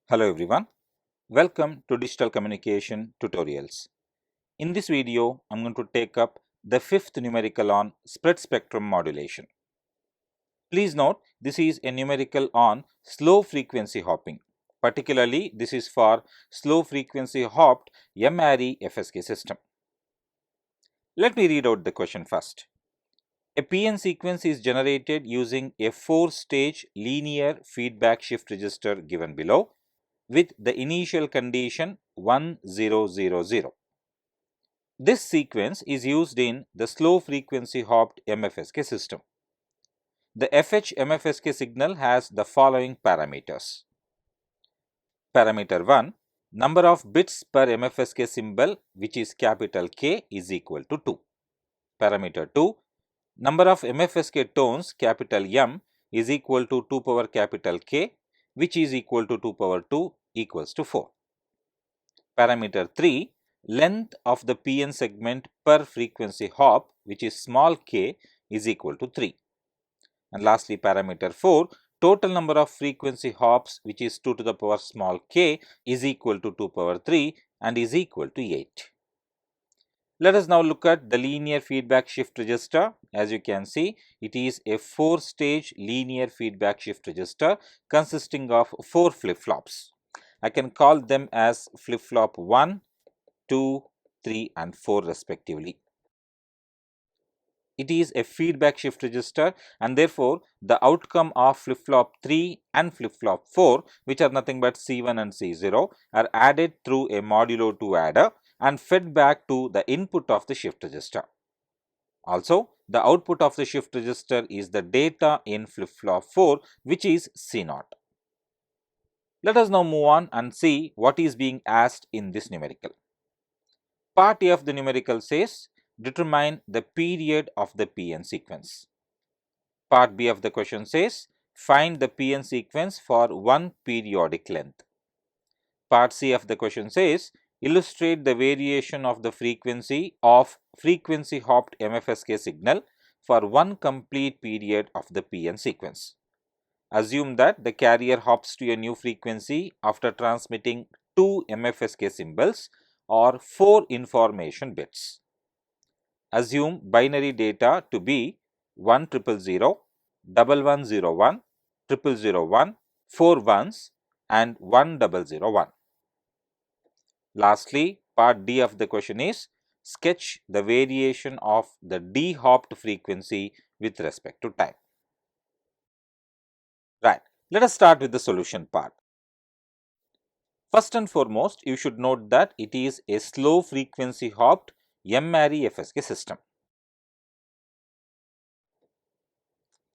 Hello everyone, welcome to Digital Communication Tutorials. In this video, I am going to take up the fifth numerical on spread spectrum modulation. Please note, this is a numerical on slow frequency hopping. Particularly, this is for slow frequency hopped MFSK system. Let me read out the question first. A PN sequence is generated using a 4-stage linear feedback shift register given below, with the initial condition 1 0 0 0. This sequence is used in the slow frequency hopped MFSK system. The FH-MFSK signal has the following parameters. Parameter 1, number of bits per MFSK symbol, which is capital K, is equal to 2. Parameter 2, number of MFSK tones, capital M, is equal to 2 power capital K, which is equal to 2 power 2 equals to 4. Parameter 3, length of the PN segment per frequency hop, which is small k, is equal to 3. And lastly, parameter 4, total number of frequency hops, which is 2 to the power small k, is equal to 2 power 3 and is equal to 8. Let us now look at the linear feedback shift register. As you can see, it is a 4-stage linear feedback shift register consisting of 4 flip-flops. I can call them as flip-flop 1, 2, 3 and 4 respectively. It is a feedback shift register and therefore, the outcome of flip-flop 3 and flip-flop 4, which are nothing but C1 and C0, are added through a modulo 2 adder and fed back to the input of the shift register. Also, the output of the shift register is the data in flip-flop 4, which is C0. Let us now move on and see what is being asked in this numerical. Part A of the numerical says, determine the period of the PN sequence. Part B of the question says, find the PN sequence for one periodic length. Part C of the question says, illustrate the variation of the frequency of frequency hopped MFSK signal for one complete period of the PN sequence. Assume that the carrier hops to a new frequency after transmitting 2 MFSK symbols or 4 information bits. Assume binary data to be 1000, 1101, 0001, 4 ones and 1001. Lastly, part D of the question is, sketch the variation of the D-hopped frequency with respect to time. Right, let us start with the solution part. First and foremost, you should note that it is a slow frequency hopped MFSK system.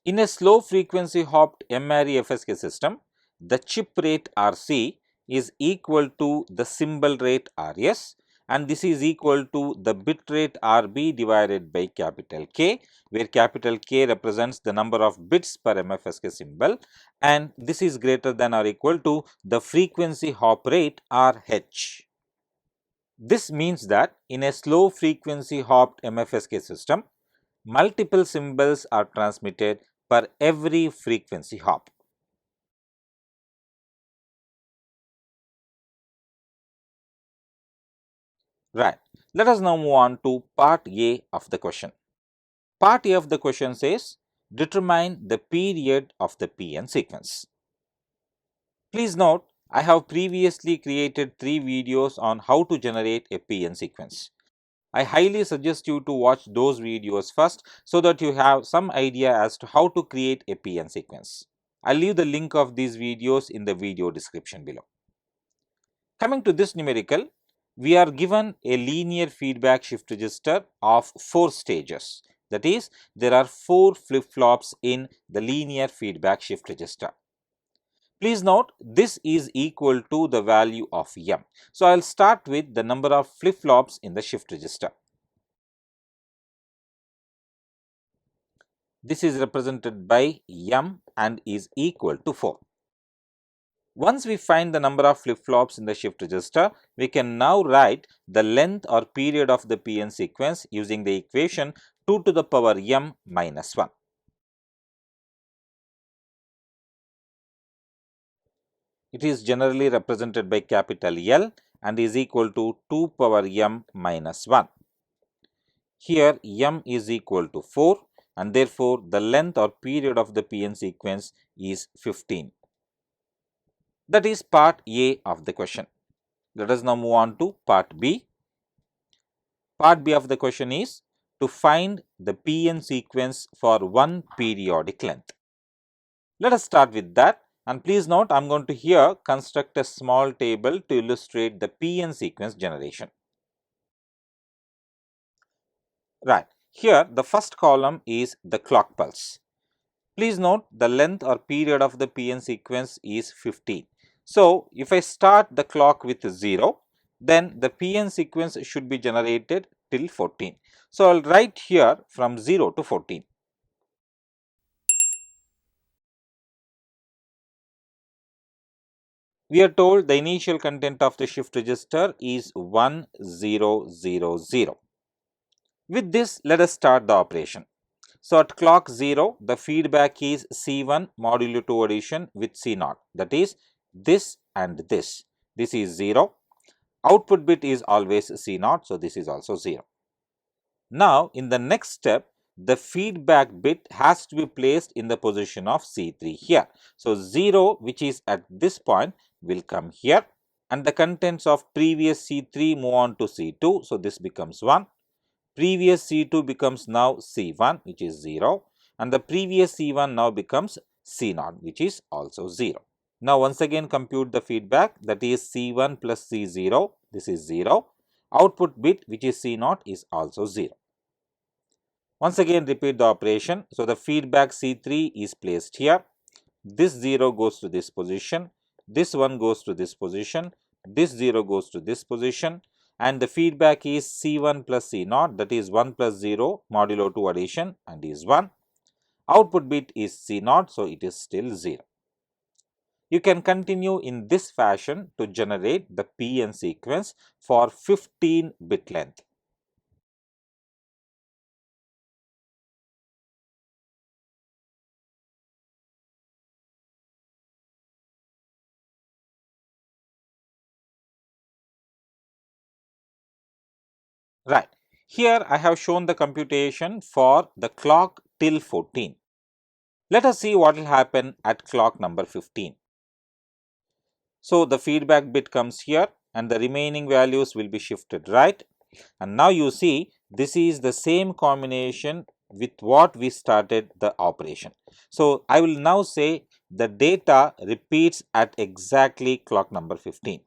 In a slow frequency hopped MFSK system, the chip rate RC is equal to the symbol rate RS and this is equal to the bit rate RB divided by capital K, where capital K represents the number of bits per MFSK symbol and this is greater than or equal to the frequency hop rate RH. This means that in a slow frequency hopped MFSK system, multiple symbols are transmitted per every frequency hop. Right. Let us now move on to part A of the question. Part A of the question says, determine the period of the PN sequence. Please note, I have previously created 3 videos on how to generate a PN sequence. I highly suggest you to watch those videos first so that you have some idea as to how to create a PN sequence. I'll leave the link of these videos in the video description below. Coming to this numerical, we are given a linear feedback shift register of 4 stages. That is, there are 4 flip-flops in the linear feedback shift register. Please note, this is equal to the value of M. So, I will start with the number of flip-flops in the shift register. This is represented by M and is equal to 4. Once we find the number of flip-flops in the shift register, we can now write the length or period of the PN sequence using the equation 2 to the power M minus 1. It is generally represented by capital L and is equal to 2 power m minus 1. Here m is equal to 4 and therefore the length or period of the PN sequence is 15. That is part A of the question. Let us now move on to part B. Part B of the question is to find the PN sequence for one periodic length. Let us start with that, and please note I am going to here construct a small table to illustrate the PN sequence generation. Right, here the first column is the clock pulse. Please note the length or period of the PN sequence is 15. So, if I start the clock with 0, then the PN sequence should be generated till 14. So, I will write here from 0 to 14. We are told the initial content of the shift register is 1000. With this, let us start the operation. So, at clock 0, the feedback is C1 modulo 2 addition with C0, that is this and this. This is 0. Output bit is always C0, so this is also 0. Now, in the next step, the feedback bit has to be placed in the position of C3 here. So, 0 which is at this point will come here and the contents of previous C3 move on to C2. So, this becomes 1. Previous C2 becomes now C1 which is 0 and the previous C1 now becomes C0 which is also 0. Now, once again compute the feedback, that is C1 plus C0, this is 0. Output bit which is C0 is also 0. Once again repeat the operation. So, the feedback C3 is placed here. This 0 goes to this position, this 1 goes to this position, this 0 goes to this position and the feedback is C1 plus C0, that is 1 plus 0 modulo 2 addition and is 1. Output bit is C0, so it is still 0. You can continue in this fashion to generate the PN sequence for 15 bit length. Right. Here I have shown the computation for the clock till 14. Let us see what will happen at clock number 15. So, the feedback bit comes here and the remaining values will be shifted right. And now you see this is the same combination with what we started the operation. So, I will now say the data repeats at exactly clock number 15.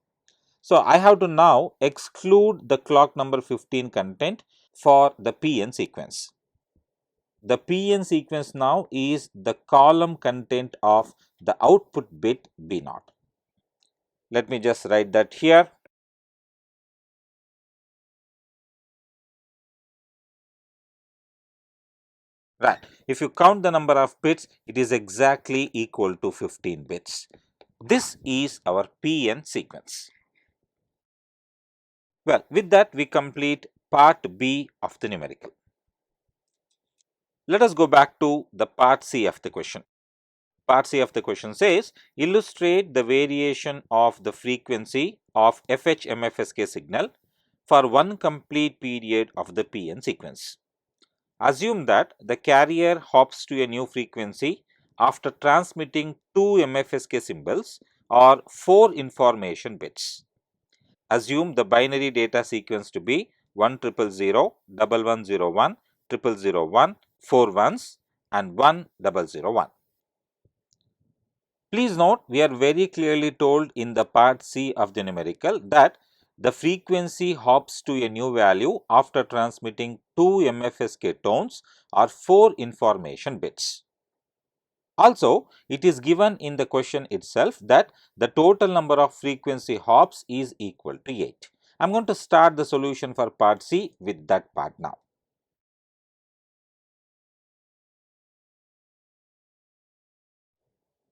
So, I have to now exclude the clock number 15 content for the PN sequence. The PN sequence now is the column content of the output bit B0. Let me just write that here. Right. If you count the number of bits, it is exactly equal to 15 bits. This is our PN sequence. Well, with that we complete part B of the numerical. Let us go back to the part C of the question. Part C of the question says, illustrate the variation of the frequency of FH-MFSK signal for one complete period of the PN sequence. Assume that the carrier hops to a new frequency after transmitting 2 MFSK symbols or 4 information bits. Assume the binary data sequence to be 1000, 1101, 0001, 4 ones and 1001. Please note, we are very clearly told in the part C of the numerical that the frequency hops to a new value after transmitting 2 MFSK tones or 4 information bits. Also, it is given in the question itself that the total number of frequency hops is equal to 8. I am going to start the solution for part C with that part now.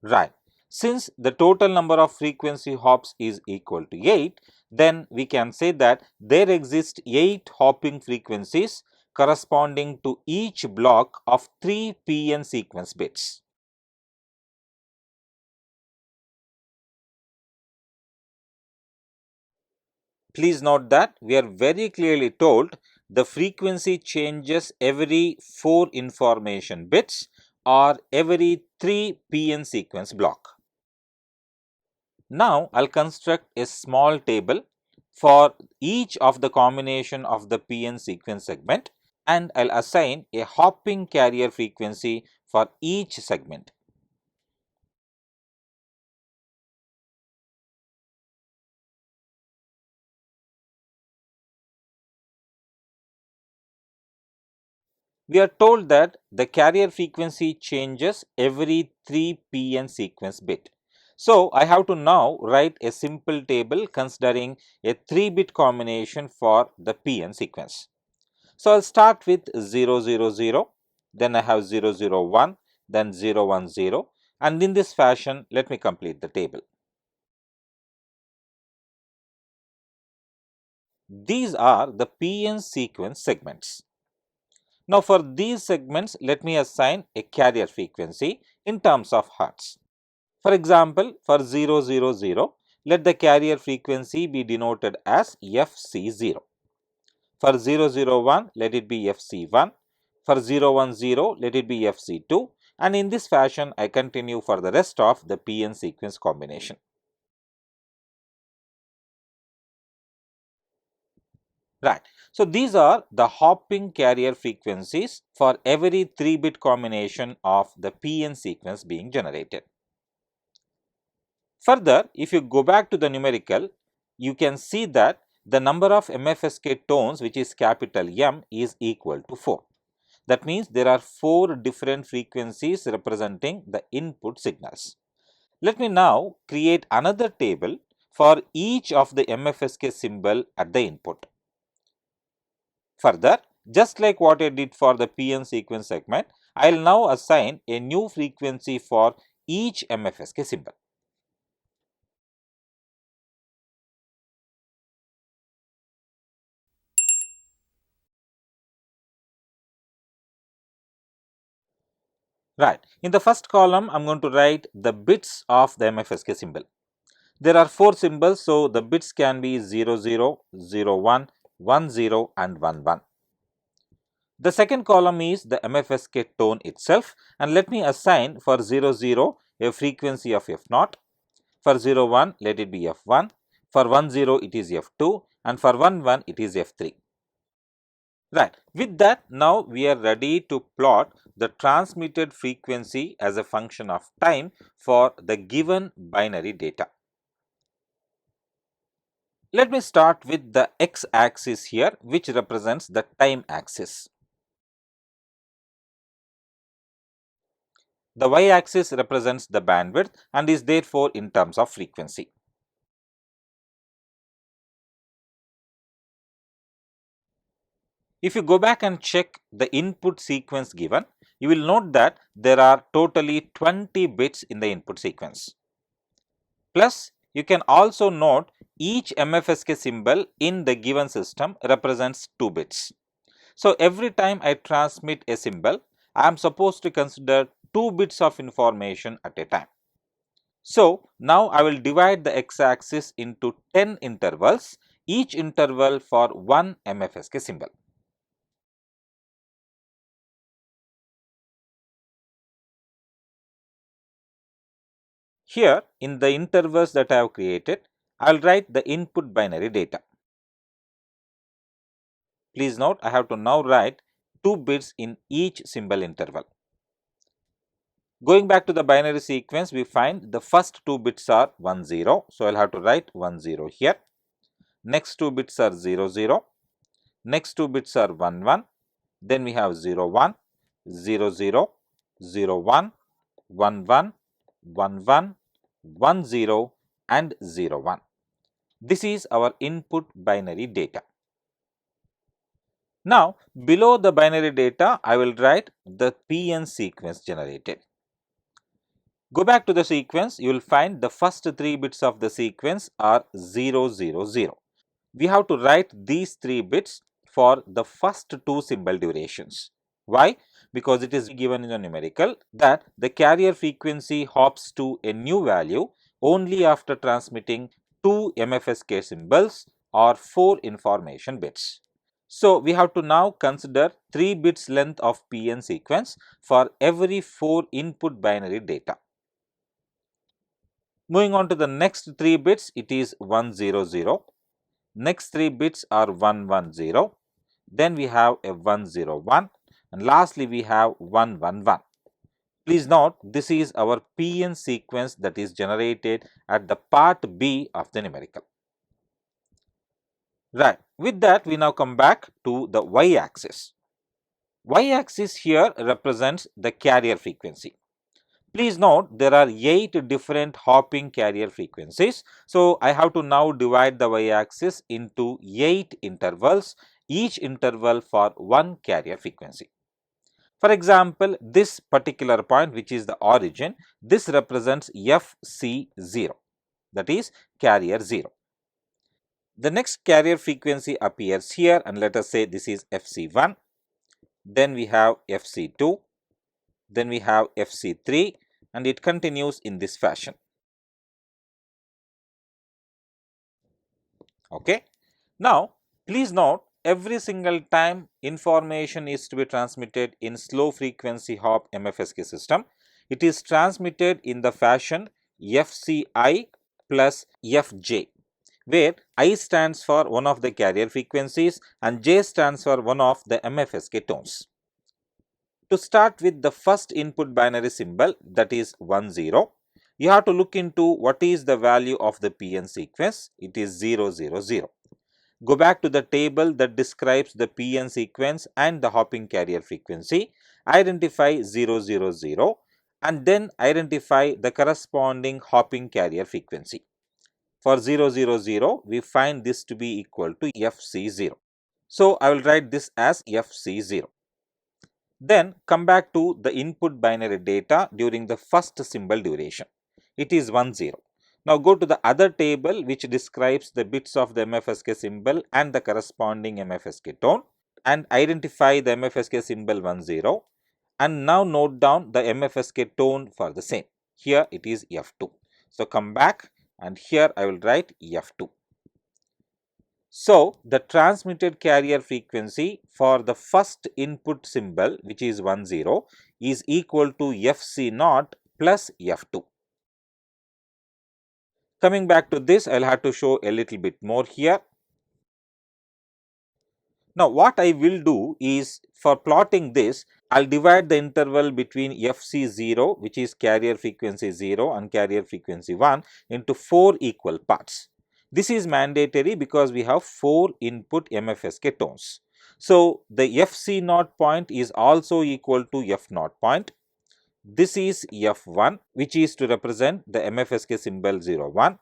Right. Since the total number of frequency hops is equal to 8, then we can say that there exist 8 hopping frequencies corresponding to each block of 3 PN sequence bits. Please note that we are very clearly told the frequency changes every 4 information bits or every 3 PN sequence block. Now, I'll construct a small table for each of the combination of the PN sequence segment, and I'll assign a hopping carrier frequency for each segment. We are told that the carrier frequency changes every 3 PN sequence bit. So, I have to now write a simple table considering a 3-bit combination for the PN sequence. So, I'll start with 000, then I have 001, then 010, and in this fashion, let me complete the table. These are the PN sequence segments. Now, for these segments, let me assign a carrier frequency in terms of hertz. For example, for 000, let the carrier frequency be denoted as FC0. For 001, let it be FC1. For 010, let it be FC2. And in this fashion, I continue for the rest of the PN sequence combination. Right. So, these are the hopping carrier frequencies for every 3-bit combination of the PN sequence being generated. Further, if you go back to the numerical, you can see that the number of MFSK tones, which is capital M, is equal to 4. That means there are 4 different frequencies representing the input signals. Let me now create another table for each of the MFSK symbol at the input. Further, just like what I did for the PN sequence segment, I will now assign a new frequency for each MFSK symbol. Right. In the first column, I am going to write the bits of the MFSK symbol. There are 4 symbols, so the bits can be 00, 01, 10 and 11. The second column is the MFSK tone itself, and let me assign for 00 a frequency of F0, for 01 let it be F1, for 10 it is F2 and for 11 it is F3. Right. With that, now we are ready to plot the transmitted frequency as a function of time for the given binary data. Let me start with the x-axis here, which represents the time axis. The y-axis represents the bandwidth and is therefore in terms of frequency. If you go back and check the input sequence given, you will note that there are totally 20 bits in the input sequence. Plus, you can also note each MFSK symbol in the given system represents 2 bits. So, every time I transmit a symbol, I am supposed to consider 2 bits of information at a time. So, now I will divide the x-axis into 10 intervals, each interval for one MFSK symbol. Here, in the intervals that I have created, I will write the input binary data. Please note, I have to now write 2 bits in each symbol interval. Going back to the binary sequence, we find the first 2 bits are 10, so I will have to write 10 here. Next 2 bits are 00, next 2 bits are 11, then we have 01, 00, 01, 11, 11, 10 and 01. This is our input binary data. Now, below the binary data, I will write the PN sequence generated. Go back to the sequence, you will find the first 3 bits of the sequence are 0, 0, 0. We have to write these 3 bits for the first 2 symbol durations. Why? Because it is given in the numerical that the carrier frequency hops to a new value only after transmitting 2 MFSK symbols or 4 information bits. So, we have to now consider 3 bits length of PN sequence for every 4 input binary data. Moving on to the next 3 bits, it is 100. Next 3 bits are 110. Then we have a 101 and lastly we have 111. Please note, this is our PN sequence that is generated at the part B of the numerical. Right. With that, we now come back to the y-axis. Y-axis here represents the carrier frequency. Please note, there are 8 different hopping carrier frequencies. So, I have to now divide the y-axis into 8 intervals, each interval for one carrier frequency. For example, this particular point, which is the origin, this represents FC0, that is carrier 0. The next carrier frequency appears here and let us say this is FC1, then we have FC2, then we have FC3 and it continues in this fashion. Okay. Now, please note, every single time information is to be transmitted in slow frequency hop MFSK system, it is transmitted in the fashion FCI plus FJ, where I stands for one of the carrier frequencies and J stands for one of the MFSK tones. To start with the first input binary symbol, that is 10, you have to look into what is the value of the PN sequence. It is 000. Go back to the table that describes the PN sequence and the hopping carrier frequency, identify 000 and then identify the corresponding hopping carrier frequency. For 000, we find this to be equal to FC0. So, I will write this as FC0. Then come back to the input binary data during the first symbol duration. It is 10. Now go to the other table which describes the bits of the MFSK symbol and the corresponding MFSK tone and identify the MFSK symbol 10 and now note down the MFSK tone for the same. Here it is F2. So come back and here I will write F2. So, the transmitted carrier frequency for the first input symbol, which is 10, is equal to FC0 plus F2. Coming back to this, I will have to show a little bit more here. Now, what I will do is, for plotting this, I will divide the interval between FC0, which is carrier frequency 0 and carrier frequency 1, into 4 equal parts. This is mandatory because we have 4 input MFSK tones. So, the FC0 point is also equal to F0 point. This is F1, which is to represent the MFSK symbol 01.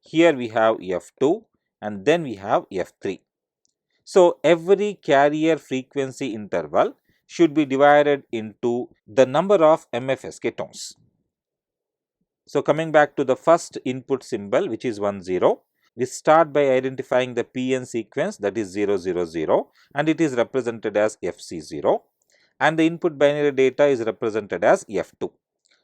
Here we have F2 and then we have F3. So, every carrier frequency interval should be divided into the number of MFSK tones. So, coming back to the first input symbol, which is 10, we start by identifying the PN sequence, that is 000 and it is represented as FC0 and the input binary data is represented as F2.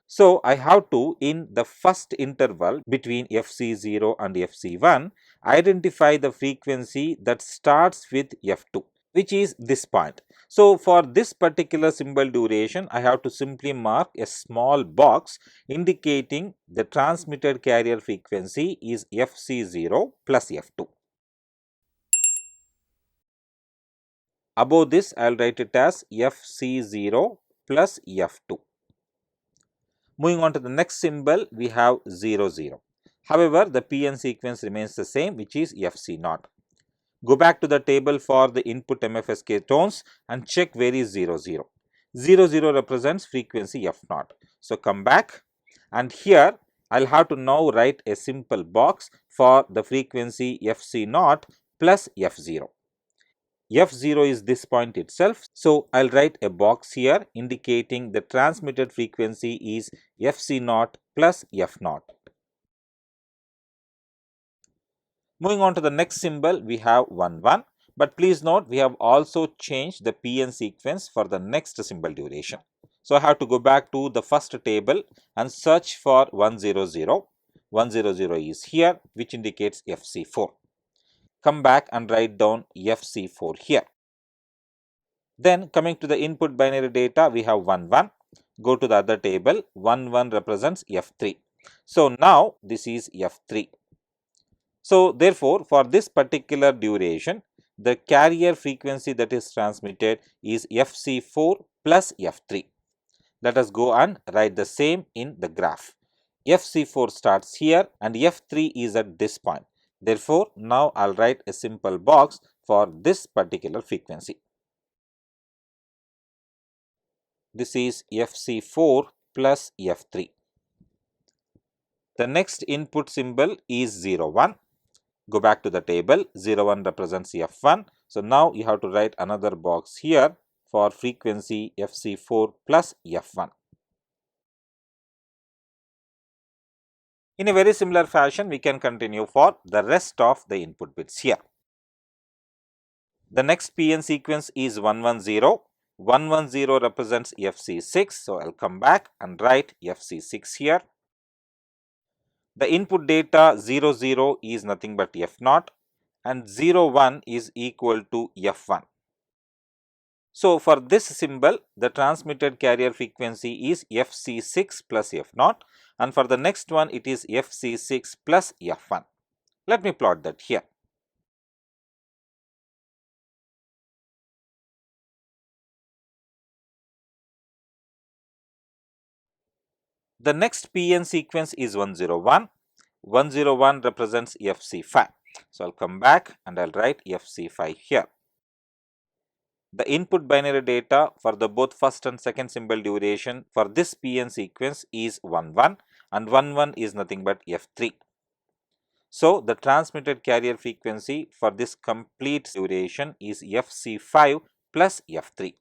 So, I have to, in the first interval between FC0 and FC1, identify the frequency that starts with F2, which is this point. So, for this particular symbol duration, I have to simply mark a small box indicating the transmitted carrier frequency is FC0 plus F2. Above this, I will write it as FC0 plus F2. Moving on to the next symbol, we have 00. However, the PN sequence remains the same, which is FC0. Go back to the table for the input MFSK tones and check where is 00. 00 represents frequency F0. So, come back and here I will have to now write a simple box for the frequency FC0 plus F0. F0 is this point itself. So, I will write a box here indicating the transmitted frequency is FC0 plus F0. Moving on to the next symbol, we have 11, but please note we have also changed the PN sequence for the next symbol duration. So, I have to go back to the first table and search for 100. 100 is here, which indicates FC4. come back and write down FC4 here. Then coming to the input binary data, we have 1 1. Go to the other table, 1 1 represents F3. So now this is F3. So therefore, for this particular duration, the carrier frequency that is transmitted is FC4 plus F3. Let us go and write the same in the graph. FC4 starts here and F3 is at this point. Therefore, now I'll write a simple box for this particular frequency. This is FC4 plus F3. The next input symbol is 0 1. Go back to the table, 0 1 represents F1. So now you have to write another box here for frequency FC4 plus F1. In a very similar fashion, we can continue for the rest of the input bits here. The next PN sequence is 110. 110 represents FC6. So I'll come back and write FC6 here. The input data 00 is nothing but F0 and 01 is equal to F1. So for this symbol, the transmitted carrier frequency is FC6 plus F0 and for the next one it is FC6 plus F1. Let me plot that here. The next PN sequence is 101. 101 represents FC5. So I'll come back and I'll write FC5 here. The input binary data for the both first and second symbol duration for this PN sequence is 11 and 11 is nothing but F3. So the transmitted carrier frequency for this complete duration is FC5 plus F3.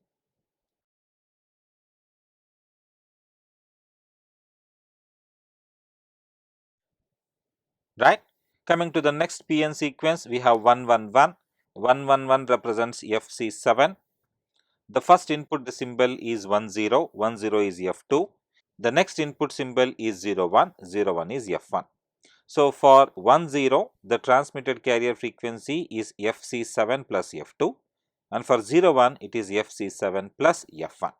Right? Coming to the next PN sequence, we have 111. 111 represents FC7. The first input symbol is 10, 10 is F2. The next input symbol is 01, 01 is F1. So for 10, the transmitted carrier frequency is FC7 plus F2 and for 01, it is FC7 plus F1.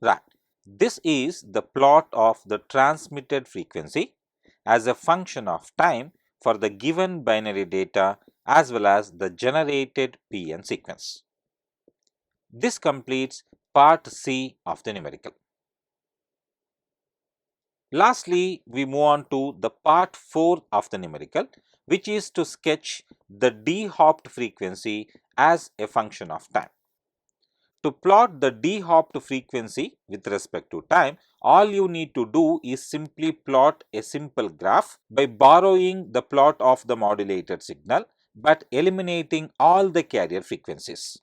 Right. This is the plot of the transmitted frequency as a function of time for the given binary data as well as the generated PN sequence. This completes part C of the numerical. Lastly, we move on to the part 4 of the numerical, which is to sketch the d-hopped frequency as a function of time. To plot the d-hopped frequency with respect to time, all you need to do is simply plot a simple graph by borrowing the plot of the modulated signal but eliminating all the carrier frequencies.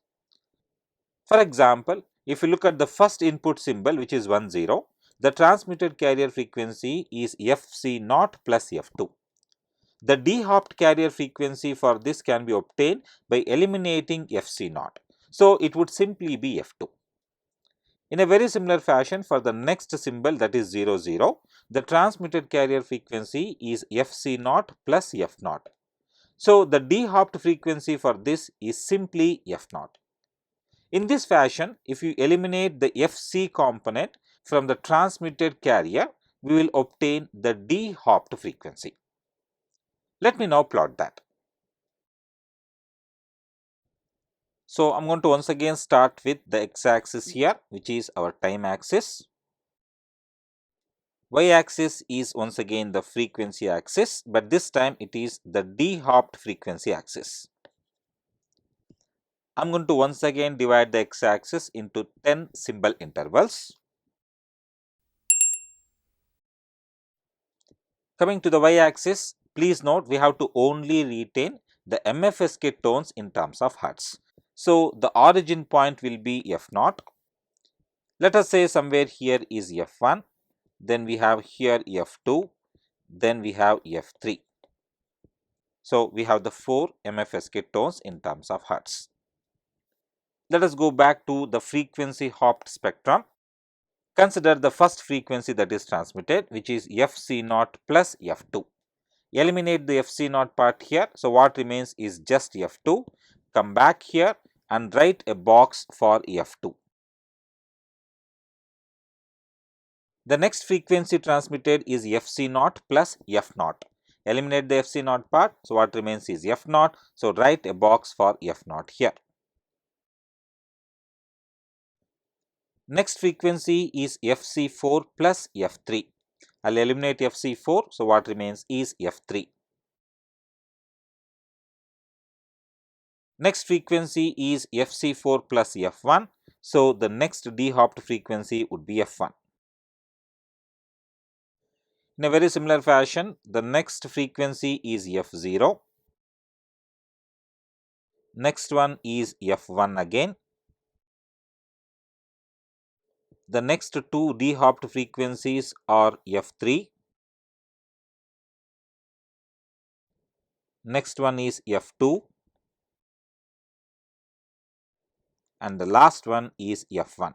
For example, if you look at the first input symbol, which is 10, the transmitted carrier frequency is FC0 plus F2. The d-hopped carrier frequency for this can be obtained by eliminating FC0. So it would simply be F2. In a very similar fashion, for the next symbol, that is 00, the transmitted carrier frequency is FC0 plus F0. So the d-hopped frequency for this is simply F0. In this fashion, if you eliminate the FC component from the transmitted carrier, we will obtain the d-hopped frequency. Let me now plot that. So I'm going to once again start with the x-axis here, which is our time axis. Y-axis is once again the frequency axis, but this time it is the d-hopped frequency axis. I'm going to once again divide the x-axis into 10 symbol intervals. Coming to the y-axis, please note we have to only retain the MFSK tones in terms of hertz. So the origin point will be F0. Let us say somewhere here is F1, then we have here F2, then we have F3. So we have the 4 MFSK tones in terms of hertz. Let us go back to the frequency hopped spectrum. Consider the first frequency that is transmitted, which is Fc0 plus F2. Eliminate the Fc0 part here. So, what remains is just F2. Come back here and write a box for F2. The next frequency transmitted is Fc0 plus F0. Eliminate the Fc0 part. So, what remains is F0. So, write a box for F0 here. Next frequency is Fc4 plus F3. I will eliminate Fc4. So, what remains is F3. Next frequency is Fc4 plus F1. So, the next d-hopped frequency would be F1. In a very similar fashion, the next frequency is F0. Next one is F1 again. The next two d-hopped frequencies are F3. Next one is F2. And the last one is F1.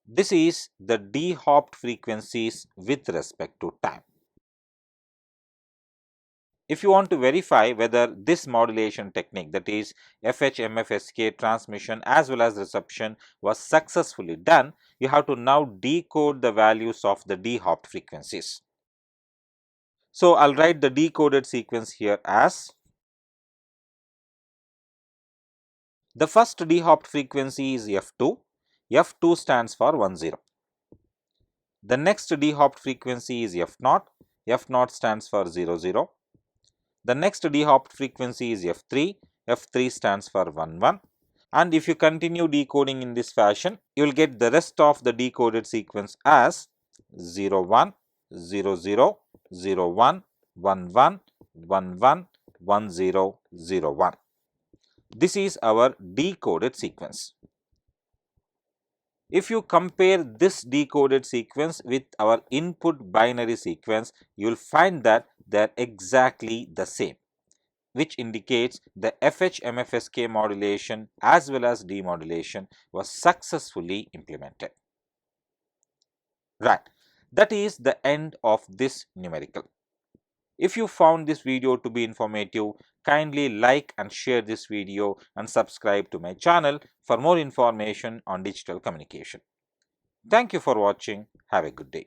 This is the d-hopped frequencies with respect to time. If you want to verify whether this modulation technique, that is FH-MFSK transmission as well as reception, was successfully done, you have to now decode the values of the d-hopped frequencies. So, I will write the decoded sequence here as the first d-hopped frequency is F2. F2 stands for 10. The next d-hopped frequency is F0. F0 stands for 00. The next d-hopped frequency is F3. F3 stands for 11. And if you continue decoding in this fashion, you will get the rest of the decoded sequence as 01, 00, 01, 11, 11, 10, 01. This is our decoded sequence. If you compare this decoded sequence with our input binary sequence, you will find that they are exactly the same, which indicates the FH-MFSK modulation as well as demodulation was successfully implemented. Right, that is the end of this numerical. If you found this video to be informative, kindly like and share this video and subscribe to my channel for more information on digital communication. Thank you for watching. Have a good day.